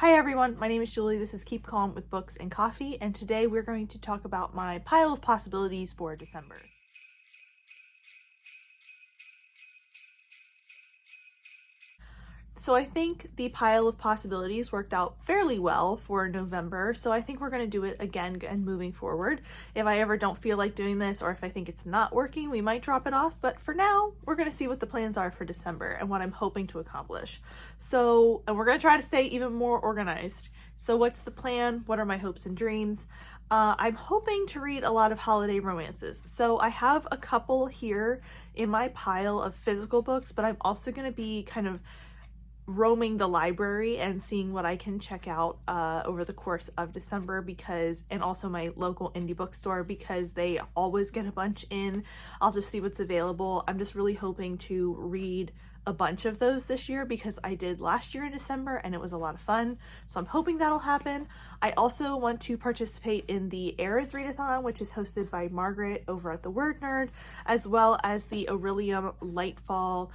Hi everyone, my name is Julie. This is Keep Calm with Books and Coffee, and today we're going to talk about my pile of possibilities for December. So I think the pile of possibilities worked out fairly well for November, so I think we're going to do it again and moving forward. If I ever don't feel like doing this, or if I think it's not working, we might drop it off, but for now, we're going to see what the plans are for December and what I'm hoping to accomplish. And we're going to try to stay even more organized. So what's the plan? What are my hopes and dreams? I'm hoping to read a lot of holiday romances. So I have a couple here in my pile of physical books, but I'm also going to be kind of roaming the library and seeing what I can check out over the course of December, and also my local indie bookstore, because they always get a bunch in. I'll just see what's available. I'm just really hoping to read a bunch of those this year because I did last year in December and it was a lot of fun. So I'm hoping that'll happen. I also want to participate in the Eras Readathon, which is hosted by Margaret over at the Word Nerd, as well as the Aurelium Lightfall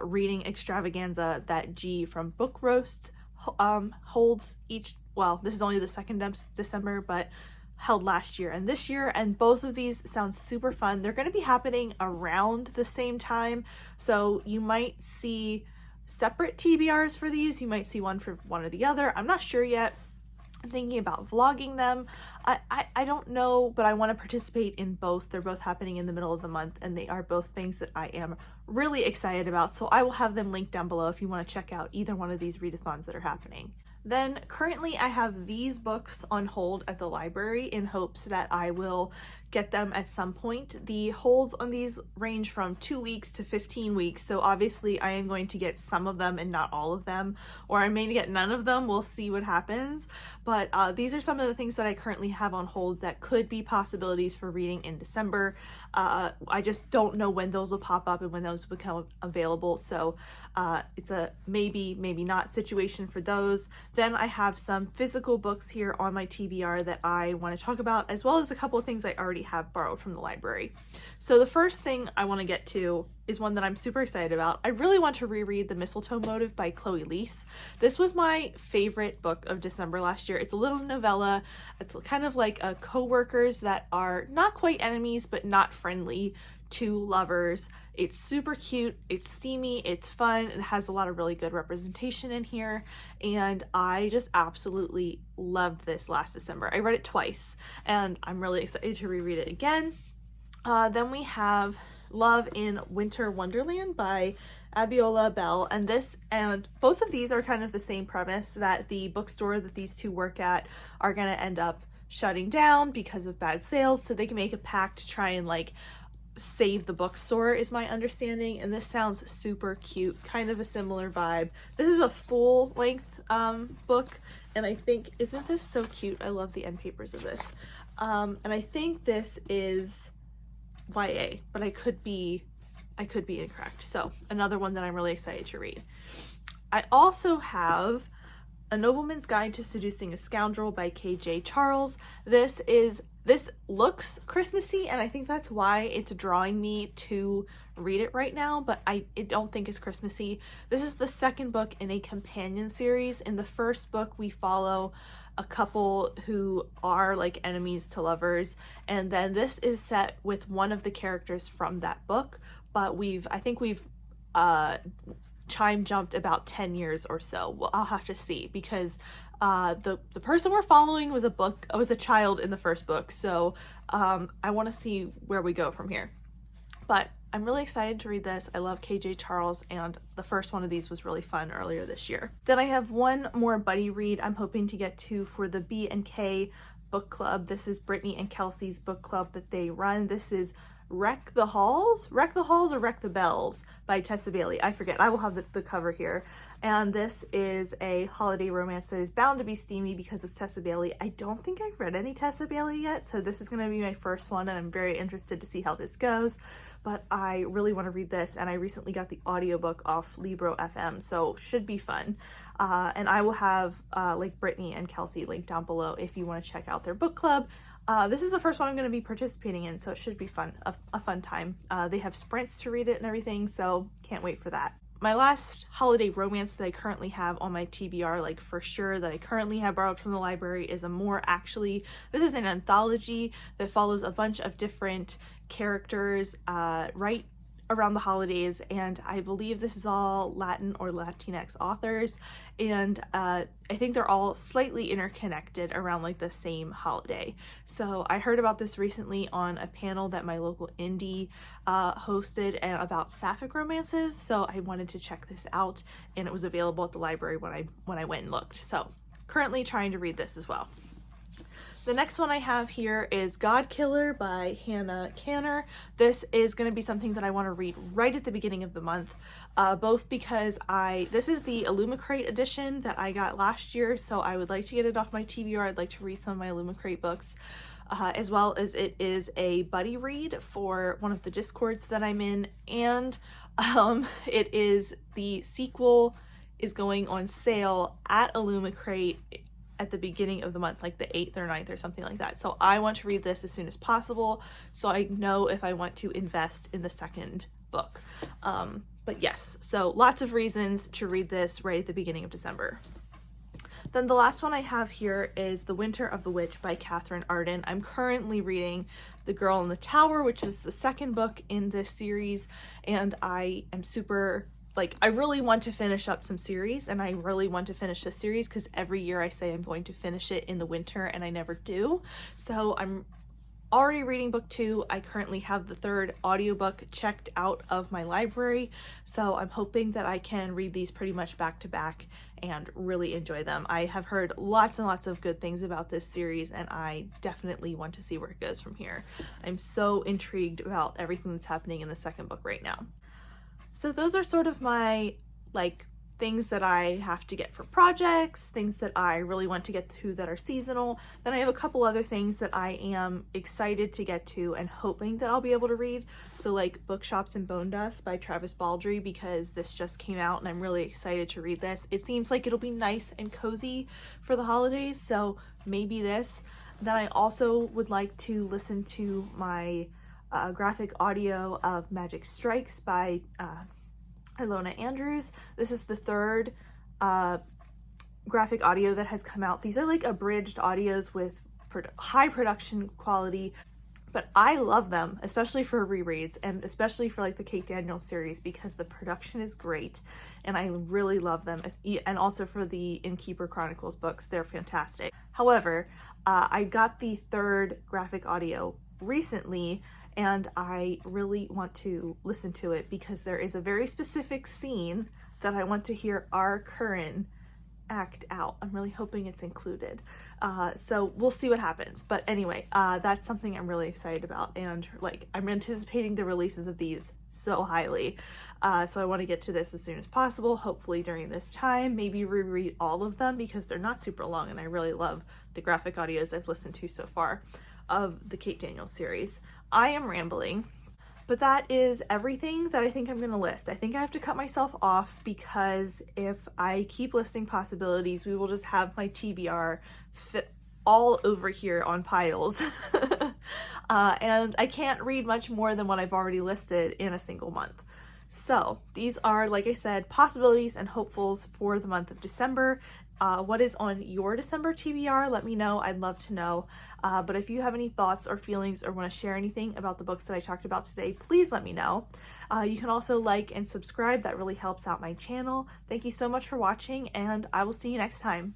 reading extravaganza that G from Book Roast holds this is only the second December, but held last year and this year, and both of these sound super fun. They're going to be happening around the same time, so you might see separate TBRs for these. You might see one for one or the other. I'm not sure yet. I'm thinking about vlogging them. I don't know, but I want to participate in both. They're both happening in the middle of the month, and they are both things that I am really excited about, so I will have them linked down below if you want to check out either one of these readathons that are happening. Then currently I have these books on hold at the library in hopes that I will get them at some point. The holds on these range from 2 weeks to 15 weeks, so obviously I am going to get some of them and not all of them, or I may get none of them. We'll see what happens. But these are some of the things that I currently have on hold that could be possibilities for reading in December. I just don't know when those will pop up and when those become available, so it's a maybe not situation for those. Then I have some physical books here on my TBR that I want to talk about, as well as a couple of things I already have borrowed from the library. So the first thing I want to get to is one that I'm super excited about. I really want to reread The Mistletoe Motive by Chloe Leese. This was my favorite book of December last year. It's a little novella. It's kind of like co-workers that are not quite enemies, but not friendly to lovers. It's super cute, it's steamy, it's fun, it has a lot of really good representation in here, and I just absolutely loved this last December. I read it twice, and I'm really excited to reread it again. Then we have Love in Winter Wonderland by Abiola Bell, and both of these are kind of the same premise, that the bookstore that these two work at are going to end up shutting down because of bad sales, so they can make a pact to try and save the bookstore, is my understanding. And this sounds super cute, kind of a similar vibe. This is a full-length book, and I think, isn't this so cute? I love the end papers of this. And I think this is YA, but I could be incorrect. So another one that I'm really excited to read. I also have A Nobleman's Guide to Seducing a Scoundrel by KJ Charles. This looks Christmassy, and I think that's why it's drawing me to read it right now, but I don't think it's Christmassy. This is the second book in a companion series. In the first book, we follow a couple who are enemies to lovers, and then this is set with one of the characters from that book, but I think we've time jumped about 10 years or so. Well, I'll have to see, because the person we're following was a child in the first book, so I want to see where we go from here. But I'm really excited to read this. I love KJ Charles, and the first one of these was really fun earlier this year. Then I have one more buddy read I'm hoping to get to for the B&K book club. This is Brittany and Kelsey's book club that they run. This is Wreck the Halls or Wreck the Bells by Tessa Bailey. I forget. I will have the cover here. And this is a holiday romance that is bound to be steamy because it's Tessa Bailey. I don't think I've read any Tessa Bailey yet, so this is going to be my first one, and I'm very interested to see how this goes. But I really want to read this, and I recently got the audiobook off Libro FM, so should be fun. And I will have Brittany and Kelsey linked down below if you want to check out their book club. This is the first one I'm going to be participating in, so it should be fun, a fun time. They have sprints to read it and everything, so can't wait for that. my last holiday romance that I currently have on my TBR, like for sure, that I currently have borrowed from the library is this is an anthology that follows a bunch of different characters right around the holidays, and I believe this is all Latin or Latinx authors, and I think they're all slightly interconnected around like the same holiday. So I heard about this recently on a panel that my local indie hosted about sapphic romances, so I wanted to check this out, and it was available at the library when I went and looked. So currently trying to read this as well. The next one I have here is God Killer by Hannah Canner. This is going to be something that I want to read right at the beginning of the month, both because this is the Illumicrate edition that I got last year, so I would like to get it off my TBR. I'd like to read some of my Illumicrate books, as well as it is a buddy read for one of the Discords that I'm in, and the sequel is going on sale at Illumicrate at the beginning of the month, like the 8th or 9th or something like that. So I want to read this as soon as possible so I know if I want to invest in the second book. But yes, so lots of reasons to read this right at the beginning of December. Then the last one I have here is The Winter of the Witch by Catherine Arden. I'm currently reading The Girl in the Tower, which is the second book in this series, and I am I really want to finish up some series, and I really want to finish this series because every year I say I'm going to finish it in the winter and I never do. So I'm already reading book 2. I currently have the 3rd audiobook checked out of my library, so I'm hoping that I can read these pretty much back to back and really enjoy them. I have heard lots and lots of good things about this series, and I definitely want to see where it goes from here. I'm so intrigued about everything that's happening in the second book right now. So those are sort of my things that I have to get for projects, things that I really want to get to that are seasonal. Then I have a couple other things that I am excited to get to and hoping that I'll be able to read. So like Bookshops and Bone Dust by Travis Baldree, because this just came out and I'm really excited to read this. It seems like it'll be nice and cozy for the holidays, so maybe this. Then I also would like to listen to my graphic audio of Magic Strikes by Ilona Andrews. This is the 3rd graphic audio that has come out. These are like abridged audios with high production quality, but I love them, especially for rereads and especially for like the Kate Daniels series, because the production is great and I really love them, and also for the Innkeeper Chronicles books. They're fantastic. However, I got the 3rd graphic audio recently, and I really want to listen to it because there is a very specific scene that I want to hear our Curran act out. I'm really hoping it's included. So we'll see what happens. But anyway, that's something I'm really excited about, and I'm anticipating the releases of these so highly. So I want to get to this as soon as possible, hopefully during this time, maybe reread all of them because they're not super long, and I really love the graphic audios I've listened to so far of the Kate Daniels series. I am rambling, but that is everything that I think I'm going to list. I think I have to cut myself off because if I keep listing possibilities, we will just have my TBR fit all over here on piles. And I can't read much more than what I've already listed in a single month. So these are, like I said, possibilities and hopefuls for the month of December. What is on your December TBR? Let me know. I'd love to know. But if you have any thoughts or feelings or want to share anything about the books that I talked about today, please let me know. You can also like and subscribe. That really helps out my channel. Thank you so much for watching, and I will see you next time.